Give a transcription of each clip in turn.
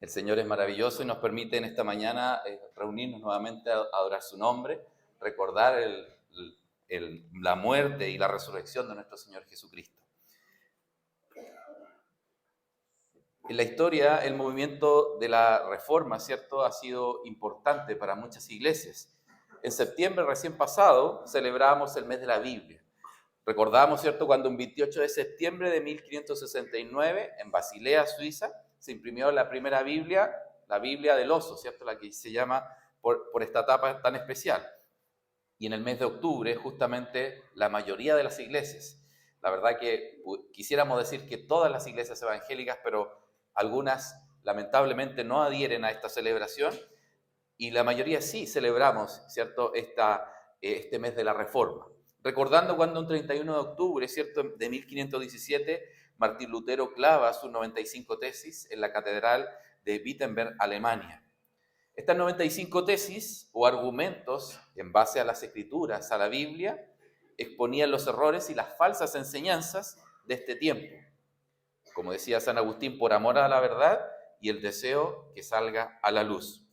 El Señor es maravilloso y nos permite en esta mañana reunirnos nuevamente a adorar su nombre, recordar la muerte y la resurrección de nuestro Señor Jesucristo. En la historia, el movimiento de la Reforma, ¿cierto?, ha sido importante para muchas iglesias. En septiembre recién pasado celebramos el mes de la Biblia. Recordamos, ¿cierto?, cuando un 28 de septiembre de 1569, en Basilea, Suiza, se imprimió la primera Biblia, la Biblia del oso, ¿cierto?, la que se llama por esta etapa tan especial. Y en el mes de octubre, justamente, la mayoría de las iglesias, la verdad que quisiéramos decir que todas las iglesias evangélicas, pero algunas lamentablemente no adhieren a esta celebración, y la mayoría sí celebramos, ¿cierto?, este mes de la Reforma. Recordando cuando un 31 de octubre, ¿cierto?, de 1517, Martín Lutero clava sus 95 tesis en la Catedral de Wittenberg, Alemania. Estas 95 tesis o argumentos en base a las Escrituras, a la Biblia, exponían los errores y las falsas enseñanzas de este tiempo. Como decía San Agustín, por amor a la verdad y el deseo que salga a la luz.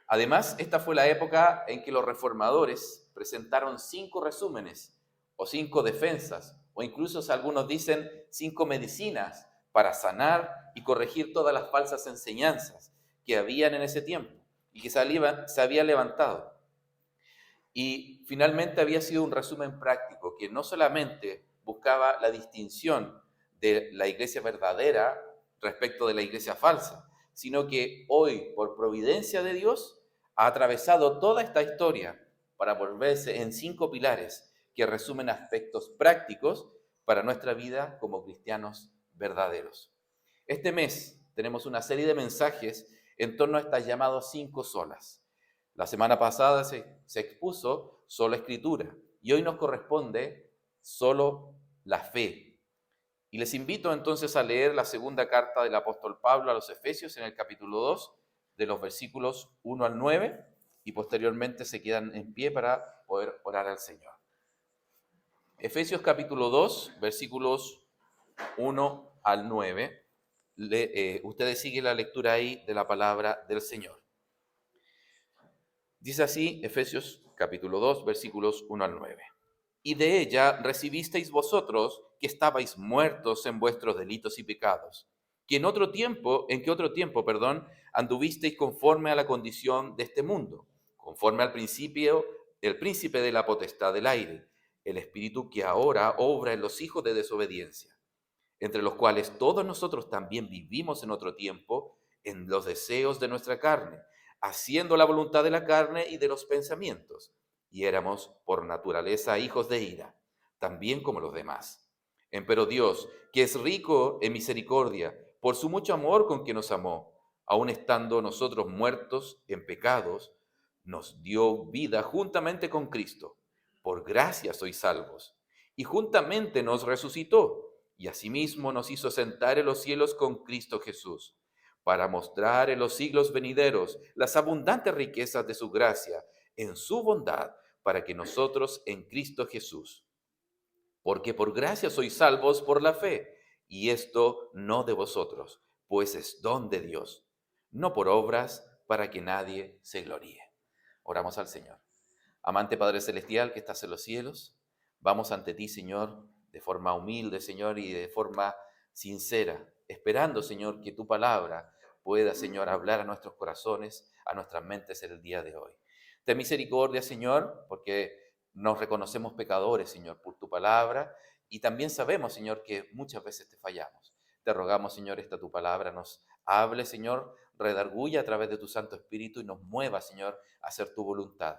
Además, esta fue la época en que los reformadores presentaron 5 resúmenes o 5 defensas, o incluso algunos dicen 5 medicinas para sanar y corregir todas las falsas enseñanzas que habían en ese tiempo y que se había levantado. Y finalmente había sido un resumen práctico que no solamente buscaba la distinción de la iglesia verdadera respecto de la iglesia falsa, sino que hoy, por providencia de Dios, ha atravesado toda esta historia para volverse en 5 pilares que resumen aspectos prácticos para nuestra vida como cristianos verdaderos. Este mes tenemos una serie de mensajes en torno a estas llamadas 5 solas. La semana pasada se expuso sola escritura y hoy nos corresponde solo la fe. Y les invito entonces a leer la segunda carta del apóstol Pablo a los Efesios en el capítulo 2, de los versículos 1 al 9, y posteriormente se quedan en pie para poder orar al Señor. Efesios capítulo 2, versículos 1 al 9. Ustedes siguen la lectura ahí de la palabra del Señor. Dice así, Efesios capítulo 2, versículos 1 al 9. Y de ella recibisteis vosotros que estabais muertos en vuestros delitos y pecados, que en que otro tiempo, anduvisteis conforme a la condición de este mundo, conforme al principio, el príncipe de la potestad del aire, el espíritu que ahora obra en los hijos de desobediencia, entre los cuales todos nosotros también vivimos en otro tiempo, en los deseos de nuestra carne, haciendo la voluntad de la carne y de los pensamientos, y éramos por naturaleza hijos de ira, también como los demás. Empero Dios, que es rico en misericordia, por su mucho amor con que nos amó, aun estando nosotros muertos en pecados, nos dio vida juntamente con Cristo. Por gracia sois salvos. Y juntamente nos resucitó, y asimismo nos hizo sentar en los cielos con Cristo Jesús, para mostrar en los siglos venideros las abundantes riquezas de su gracia, en su bondad, para que nosotros en Cristo Jesús. Porque por gracia sois salvos por la fe, y esto no de vosotros, pues es don de Dios, no por obras, para que nadie se gloríe. Oramos al Señor. Amante Padre Celestial que estás en los cielos, vamos ante ti, Señor, de forma humilde, Señor, y de forma sincera, esperando, Señor, que tu palabra pueda, Señor, hablar a nuestros corazones, a nuestras mentes en el día de hoy. Ten misericordia, Señor, porque nos reconocemos pecadores, Señor, por tu palabra, y también sabemos, Señor, que muchas veces te fallamos. Te rogamos, Señor, esta tu palabra nos hable, Señor, redarguya a través de tu Santo Espíritu y nos mueva, Señor, a hacer tu voluntad.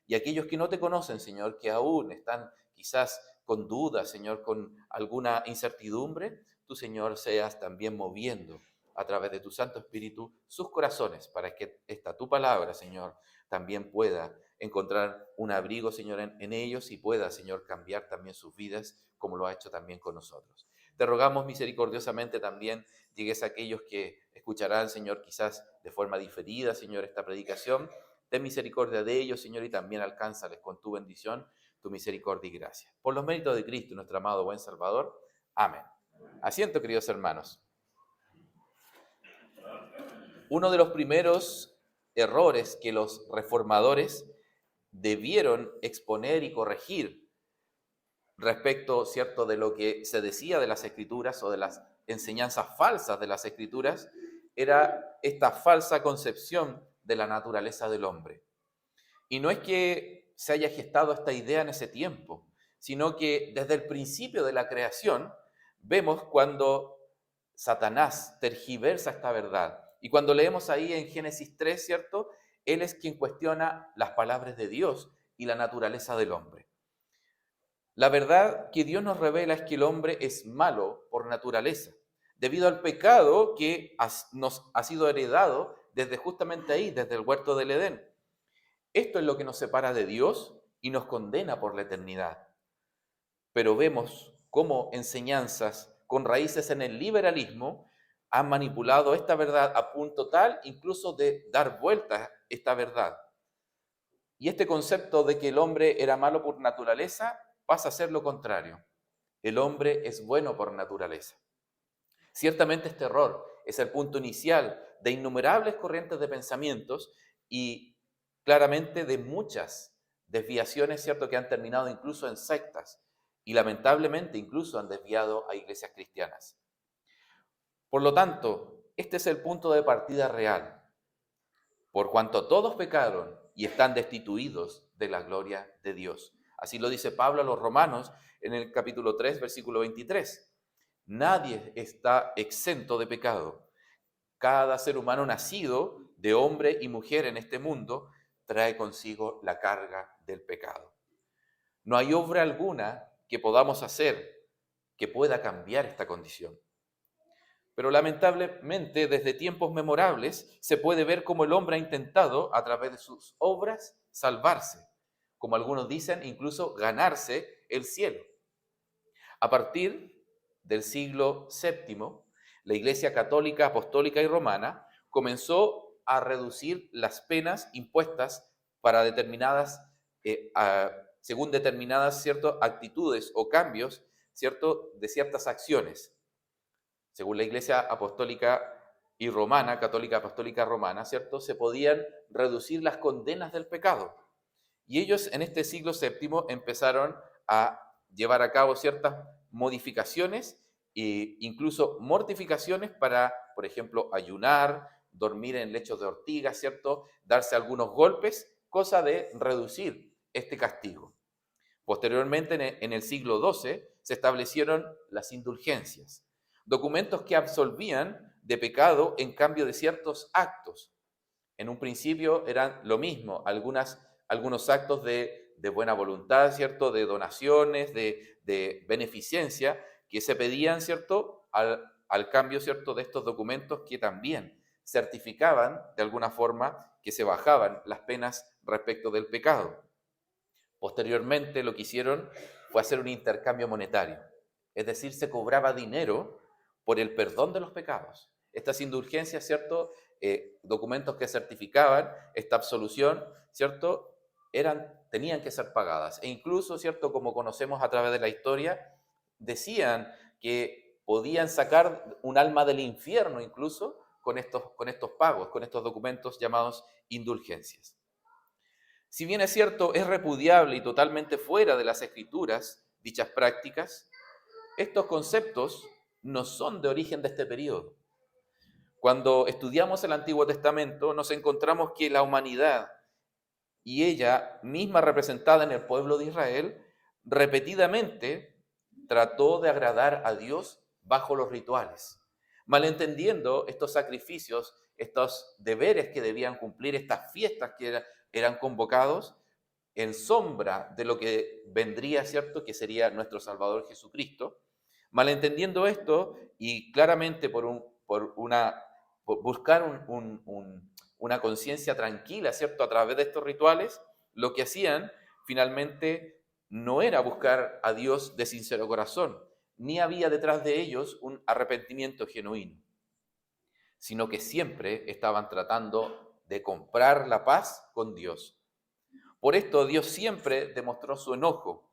Y aquellos que no te conocen, Señor, que aún están quizás con dudas, Señor, con alguna incertidumbre, tú, Señor, seas también moviendo a través de tu Santo Espíritu sus corazones para que esta tu palabra, Señor, también pueda encontrar un abrigo, Señor, en ellos y pueda, Señor, cambiar también sus vidas como lo ha hecho también con nosotros. Te rogamos misericordiosamente también llegues a aquellos que escucharán, Señor, quizás de forma diferida, Señor, esta predicación. Ten misericordia de ellos, Señor, y también alcánzales con tu bendición, tu misericordia y gracia. Por los méritos de Cristo, nuestro amado buen Salvador. Amén. Asiento, queridos hermanos. Uno de los primeros errores que los reformadores debieron exponer y corregir respecto, ¿cierto?, de lo que se decía de las Escrituras o de las enseñanzas falsas de las Escrituras, era esta falsa concepción de la naturaleza del hombre. Y no es que se haya gestado esta idea en ese tiempo, sino que desde el principio de la creación vemos cuando Satanás tergiversa esta verdad. Y cuando leemos ahí en Génesis 3, ¿cierto? Él es quien cuestiona las palabras de Dios y la naturaleza del hombre. La verdad que Dios nos revela es que el hombre es malo por naturaleza, debido al pecado que nos ha sido heredado desde justamente ahí, desde el huerto del Edén. Esto es lo que nos separa de Dios y nos condena por la eternidad. Pero vemos cómo enseñanzas con raíces en el liberalismo han manipulado esta verdad a punto tal incluso de dar vuelta a esta verdad. Y este concepto de que el hombre era malo por naturaleza pasa a ser lo contrario. El hombre es bueno por naturaleza. Ciertamente este error es el punto inicial de innumerables corrientes de pensamientos y claramente de muchas desviaciones, ¿cierto?, que han terminado incluso en sectas y lamentablemente incluso han desviado a iglesias cristianas. Por lo tanto, este es el punto de partida real. Por cuanto todos pecaron y están destituidos de la gloria de Dios. Así lo dice Pablo a los Romanos en el capítulo 3, versículo 23. Nadie está exento de pecado. Cada ser humano nacido de hombre y mujer en este mundo trae consigo la carga del pecado. No hay obra alguna que podamos hacer que pueda cambiar esta condición. Pero lamentablemente, desde tiempos memorables, se puede ver cómo el hombre ha intentado, a través de sus obras, salvarse. Como algunos dicen, incluso ganarse el cielo. A partir del siglo VII, la Iglesia Católica, Apostólica y Romana comenzó a reducir las penas impuestas para según determinadas ¿cierto?, actitudes o cambios, ¿cierto?, de ciertas acciones. Según la Iglesia Apostólica y Romana, Católica Apostólica Romana, ¿cierto?, se podían reducir las condenas del pecado. Y ellos en este siglo VII empezaron a llevar a cabo ciertas modificaciones e incluso mortificaciones para, por ejemplo, ayunar, dormir en lechos de ortiga, ¿cierto?, darse algunos golpes, cosa de reducir este castigo. Posteriormente, en el siglo XII, se establecieron las indulgencias, documentos que absolvían de pecado en cambio de ciertos actos. En un principio eran lo mismo, algunos actos de buena voluntad, ¿cierto?, de donaciones, de beneficencia, que se pedían, ¿cierto?, al cambio, ¿cierto?, de estos documentos que también certificaban, de alguna forma, que se bajaban las penas respecto del pecado. Posteriormente, lo que hicieron fue hacer un intercambio monetario, es decir, se cobraba dinero por el perdón de los pecados. Estas indulgencias, ¿cierto?, documentos que certificaban esta absolución, ¿cierto?, tenían que ser pagadas. E incluso, ¿cierto?, como conocemos a través de la historia, decían que podían sacar un alma del infierno incluso con estos pagos, con estos documentos llamados indulgencias. Si bien es cierto, es repudiable y totalmente fuera de las Escrituras dichas prácticas, estos conceptos no son de origen de este periodo. Cuando estudiamos el Antiguo Testamento, nos encontramos que la humanidad y ella misma representada en el pueblo de Israel, repetidamente trató de agradar a Dios bajo los rituales, malentendiendo estos sacrificios, estos deberes que debían cumplir, estas fiestas que eran convocados en sombra de lo que vendría, ¿cierto?, que sería nuestro Salvador Jesucristo. Malentendiendo esto y claramente por buscar una conciencia tranquila, ¿cierto?, a través de estos rituales, lo que hacían finalmente no era buscar a Dios de sincero corazón, ni había detrás de ellos un arrepentimiento genuino, sino que siempre estaban tratando de comprar la paz con Dios. Por esto Dios siempre demostró su enojo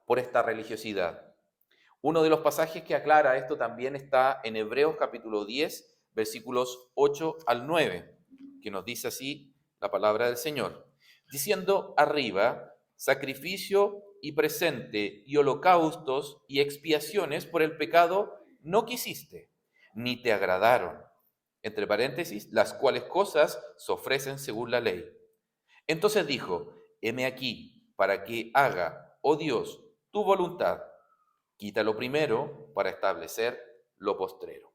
por esta religiosidad. Uno de los pasajes que aclara esto también está en Hebreos capítulo 10, versículos 8 al 9, que nos dice así la palabra del Señor, diciendo arriba, sacrificio y presente y holocaustos y expiaciones por el pecado no quisiste, ni te agradaron, entre paréntesis, las cuales cosas se ofrecen según la ley. Entonces dijo, heme aquí, para que haga, oh Dios, tu voluntad. Quita lo primero para establecer lo postrero.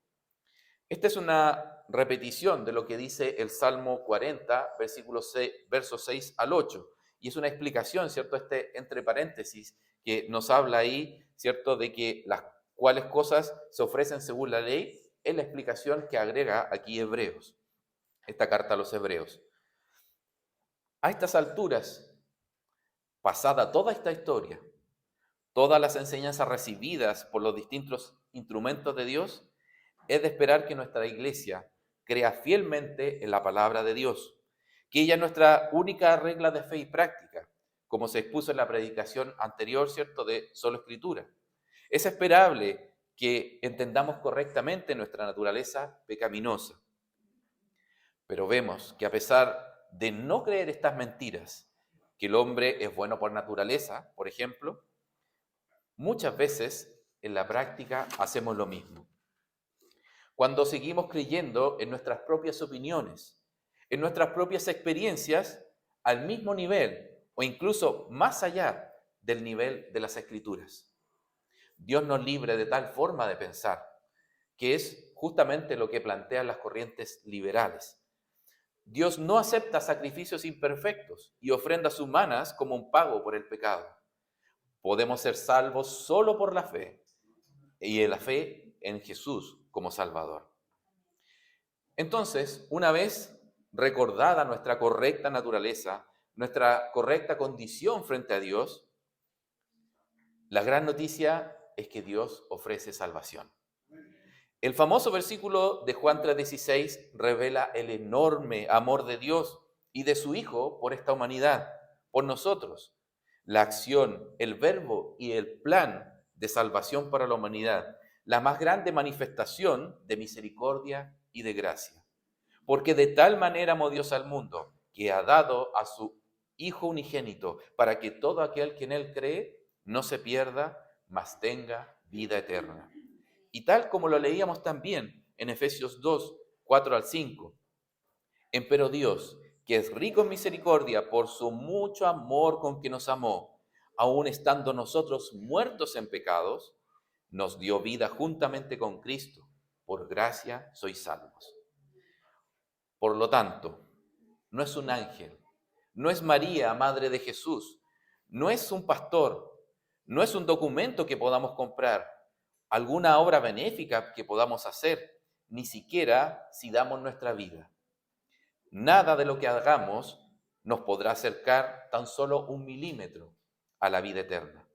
Esta es una repetición de lo que dice el Salmo 40, versos 6 al 8. Y es una explicación, ¿cierto? Entre paréntesis, que nos habla ahí, ¿cierto? De que las cuales cosas se ofrecen según la ley, es la explicación que agrega aquí Hebreos, esta carta a los Hebreos. A estas alturas, pasada toda esta historia, todas las enseñanzas recibidas por los distintos instrumentos de Dios, es de esperar que nuestra iglesia crea fielmente en la palabra de Dios, que ella es nuestra única regla de fe y práctica, como se expuso en la predicación anterior, ¿cierto?, de solo escritura. Es esperable que entendamos correctamente nuestra naturaleza pecaminosa. Pero vemos que a pesar de no creer estas mentiras, que el hombre es bueno por naturaleza, por ejemplo, muchas veces en la práctica hacemos lo mismo. Cuando seguimos creyendo en nuestras propias opiniones, en nuestras propias experiencias, al mismo nivel o incluso más allá del nivel de las Escrituras. Dios nos libre de tal forma de pensar, que es justamente lo que plantean las corrientes liberales. Dios no acepta sacrificios imperfectos y ofrendas humanas como un pago por el pecado. Podemos ser salvos solo por la fe y en la fe en Jesús como Salvador. Entonces, una vez recordada nuestra correcta naturaleza, nuestra correcta condición frente a Dios, la gran noticia es que Dios ofrece salvación. El famoso versículo de Juan 3:16 revela el enorme amor de Dios y de su Hijo por esta humanidad, por nosotros. La acción, el verbo y el plan de salvación para la humanidad, la más grande manifestación de misericordia y de gracia. Porque de tal manera amó Dios al mundo, que ha dado a su Hijo unigénito, para que todo aquel que en él cree no se pierda, mas tenga vida eterna. Y tal como lo leíamos también en Efesios 2, 4 al 5. Empero Dios, que es rico en misericordia por su mucho amor con que nos amó, aun estando nosotros muertos en pecados, nos dio vida juntamente con Cristo. Por gracia sois salvos. Por lo tanto, no es un ángel, no es María, madre de Jesús, no es un pastor, no es un documento que podamos comprar, alguna obra benéfica que podamos hacer, ni siquiera si damos nuestra vida. Nada de lo que hagamos nos podrá acercar tan solo 1 milímetro a la vida eterna.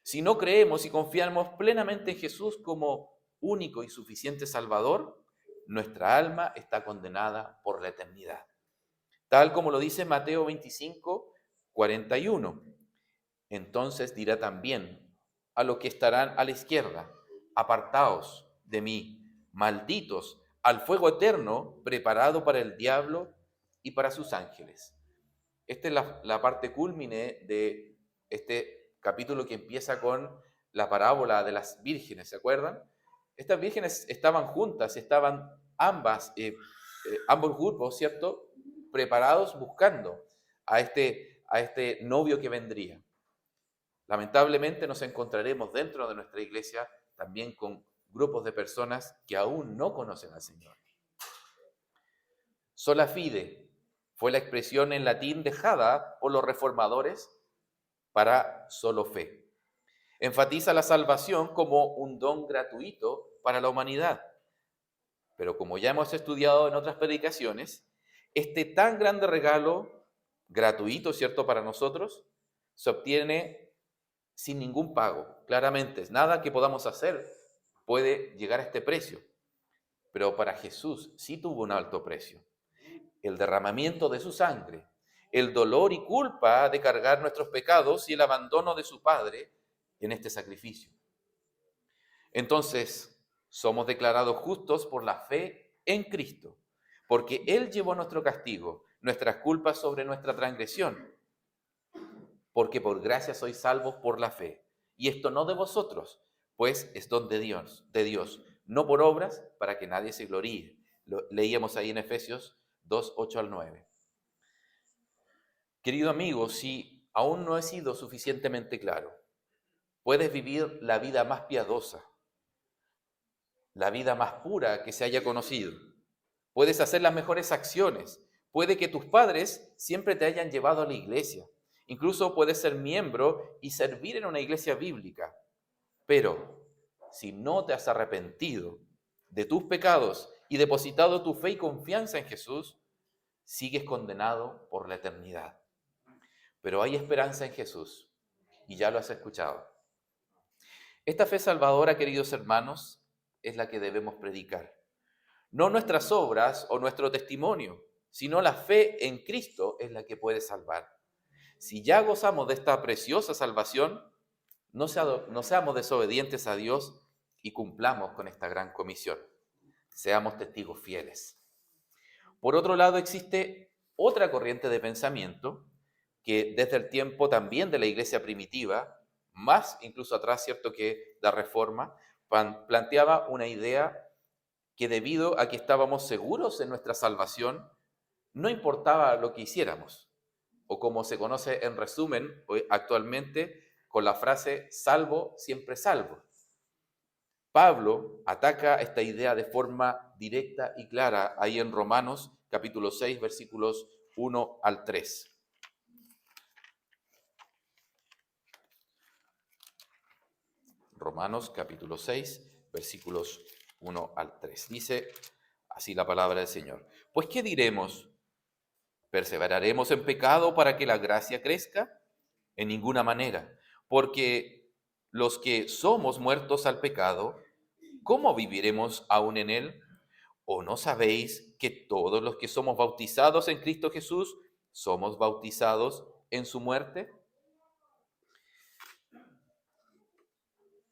Si no creemos y confiamos plenamente en Jesús como único y suficiente Salvador, nuestra alma está condenada por la eternidad. Tal como lo dice Mateo 25, 41. Entonces dirá también a los que estarán a la izquierda, apartaos de mí, malditos, al fuego eterno preparado para el diablo y para sus ángeles. Esta es la parte cúlmine de este capítulo que empieza con la parábola de las vírgenes, ¿se acuerdan? Estas vírgenes estaban juntas, estaban ambos grupos, ¿cierto?, preparados buscando a este novio que vendría. Lamentablemente nos encontraremos dentro de nuestra iglesia también con grupos de personas que aún no conocen al Señor. Sola fide fue la expresión en latín dejada por los reformadores para solo fe. Enfatiza la salvación como un don gratuito para la humanidad. Pero como ya hemos estudiado en otras predicaciones, este tan grande regalo gratuito, ¿cierto?, para nosotros, se obtiene sin ningún pago. Claramente, nada que podamos hacer puede llegar a este precio. Pero para Jesús sí tuvo un alto precio. El derramamiento de su sangre, el dolor y culpa de cargar nuestros pecados y el abandono de su Padre en este sacrificio. Entonces, somos declarados justos por la fe en Cristo, porque Él llevó nuestro castigo, nuestras culpas sobre nuestra transgresión, porque por gracia sois salvos por la fe. Y esto no de vosotros, pues es don de Dios, no por obras, para que nadie se gloríe. Lo leíamos ahí en Efesios 2, 8 al 9. Querido amigo, si aún no he sido suficientemente claro, puedes vivir la vida más piadosa, la vida más pura que se haya conocido. Puedes hacer las mejores acciones. Puede que tus padres siempre te hayan llevado a la iglesia. Incluso puedes ser miembro y servir en una iglesia bíblica. Pero si no te has arrepentido de tus pecados y depositado tu fe y confianza en Jesús, sigues condenado por la eternidad. Pero hay esperanza en Jesús y ya lo has escuchado. Esta fe salvadora, queridos hermanos, es la que debemos predicar. No nuestras obras o nuestro testimonio, sino la fe en Cristo es la que puede salvar. Si ya gozamos de esta preciosa salvación, no seamos desobedientes a Dios y cumplamos con esta gran comisión. Seamos testigos fieles. Por otro lado, existe otra corriente de pensamiento que desde el tiempo también de la iglesia primitiva, más incluso atrás, cierto, que la Reforma, planteaba una idea que debido a que estábamos seguros en nuestra salvación, no importaba lo que hiciéramos, o como se conoce en resumen hoy, actualmente, con la frase salvo, siempre salvo. Pablo ataca esta idea de forma directa y clara ahí en Romanos capítulo 6, versículos 1 al 3. Romanos capítulo 6, versículos 1 al 3. Dice así la palabra del Señor. Pues, ¿qué diremos? ¿Perseveraremos en pecado para que la gracia crezca? En ninguna manera, porque los que somos muertos al pecado, ¿cómo viviremos aún en él? ¿O no sabéis que todos los que somos bautizados en Cristo Jesús somos bautizados en su muerte?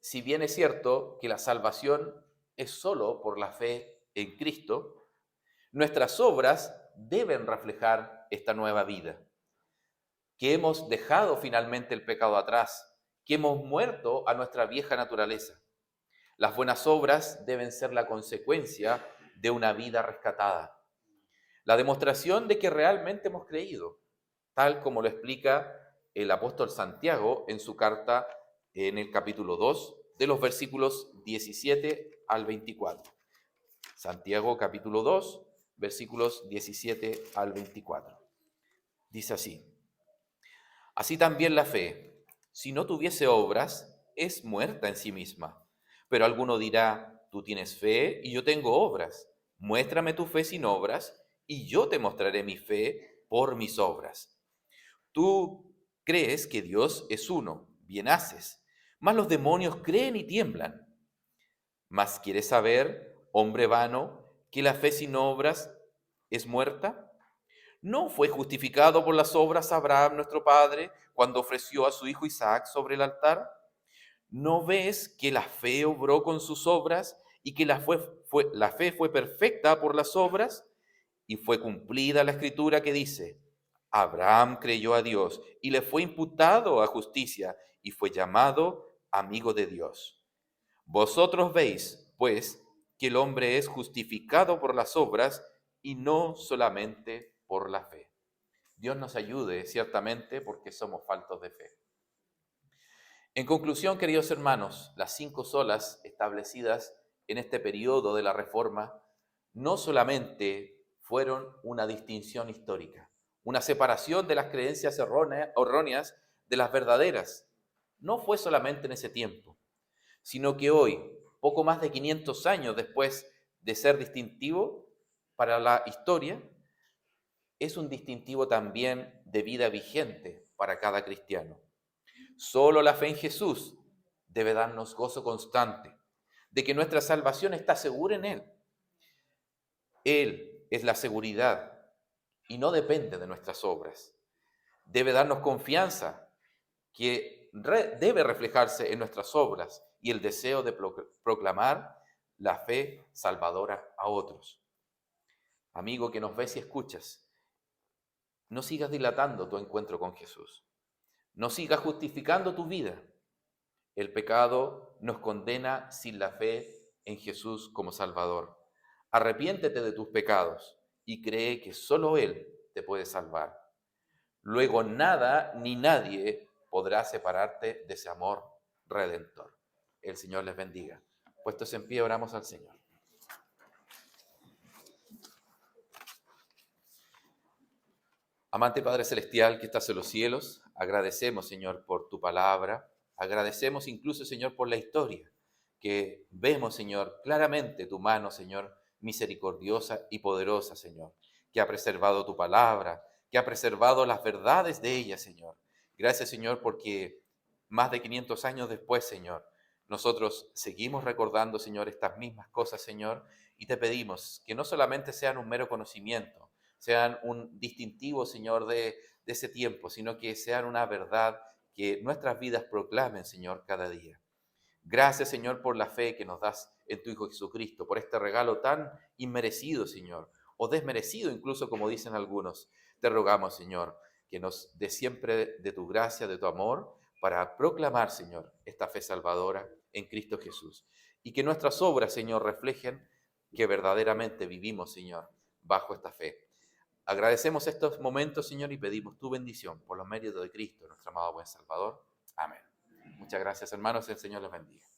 Si bien es cierto que la salvación es solo por la fe en Cristo, nuestras obras deben reflejar esta nueva vida, que hemos dejado finalmente el pecado atrás, que hemos muerto a nuestra vieja naturaleza. Las buenas obras deben ser la consecuencia de una vida rescatada, la demostración de que realmente hemos creído, tal como lo explica el apóstol Santiago en su carta en el capítulo 2, de los versículos 17 al 24. Santiago capítulo 2, versículos 17 al 24. Dice así: Así también la fe, si no tuviese obras, es muerta en sí misma. Pero alguno dirá, tú tienes fe y yo tengo obras. Muéstrame tu fe sin obras y yo te mostraré mi fe por mis obras. Tú crees que Dios es uno, bien haces, mas los demonios creen y tiemblan. Mas ¿quieres saber, hombre vano, que la fe sin obras es muerta? ¿No fue justificado por las obras Abraham, nuestro padre, cuando ofreció a su hijo Isaac sobre el altar? ¿No ves que la fe obró con sus obras y que la fe fue perfecta por las obras? Y fue cumplida la escritura que dice, Abraham creyó a Dios y le fue imputado a justicia y fue llamado amigo de Dios. Vosotros veis, pues, que el hombre es justificado por las obras y no solamente por la fe. Dios nos ayude, ciertamente, porque somos faltos de fe. En conclusión, queridos hermanos, las 5 solas establecidas en este periodo de la Reforma no solamente fueron una distinción histórica, una separación de las creencias erróneas de las verdaderas. No fue solamente en ese tiempo, sino que hoy, poco más de 500 años después de ser distintivo para la historia, es un distintivo también de vida vigente para cada cristiano. Solo la fe en Jesús debe darnos gozo constante de que nuestra salvación está segura en Él. Él es la seguridad y no depende de nuestras obras. Debe darnos confianza que debe reflejarse en nuestras obras y el deseo de proclamar la fe salvadora a otros. Amigo que nos ves y escuchas, no sigas dilatando tu encuentro con Jesús. No sigas justificando tu vida. El pecado nos condena sin la fe en Jesús como Salvador. Arrepiéntete de tus pecados y cree que solo Él te puede salvar. Luego nada ni nadie podrá separarte de ese amor redentor. El Señor les bendiga. Puestos en pie, oramos al Señor. Amante Padre Celestial que estás en los cielos, agradecemos, Señor, por tu palabra. Agradecemos incluso, Señor, por la historia, que vemos, Señor, claramente tu mano, Señor, misericordiosa y poderosa, Señor, que ha preservado tu palabra, que ha preservado las verdades de ella, Señor. Gracias, Señor, porque más de 500 años después, Señor, nosotros seguimos recordando, Señor, estas mismas cosas, Señor, y te pedimos que no solamente sean un mero conocimiento, sean un distintivo, Señor, de ese tiempo, sino que sean una verdad que nuestras vidas proclamen, Señor, cada día. Gracias, Señor, por la fe que nos das en tu Hijo Jesucristo, por este regalo tan inmerecido, Señor, o desmerecido incluso, como dicen algunos. Te rogamos, Señor, que nos dé siempre de tu gracia, de tu amor, para proclamar, Señor, esta fe salvadora en Cristo Jesús. Y que nuestras obras, Señor, reflejen que verdaderamente vivimos, Señor, bajo esta fe. Agradecemos estos momentos, Señor, y pedimos tu bendición por los méritos de Cristo, nuestro amado buen Salvador. Amén. Muchas gracias, hermanos. El Señor les bendiga.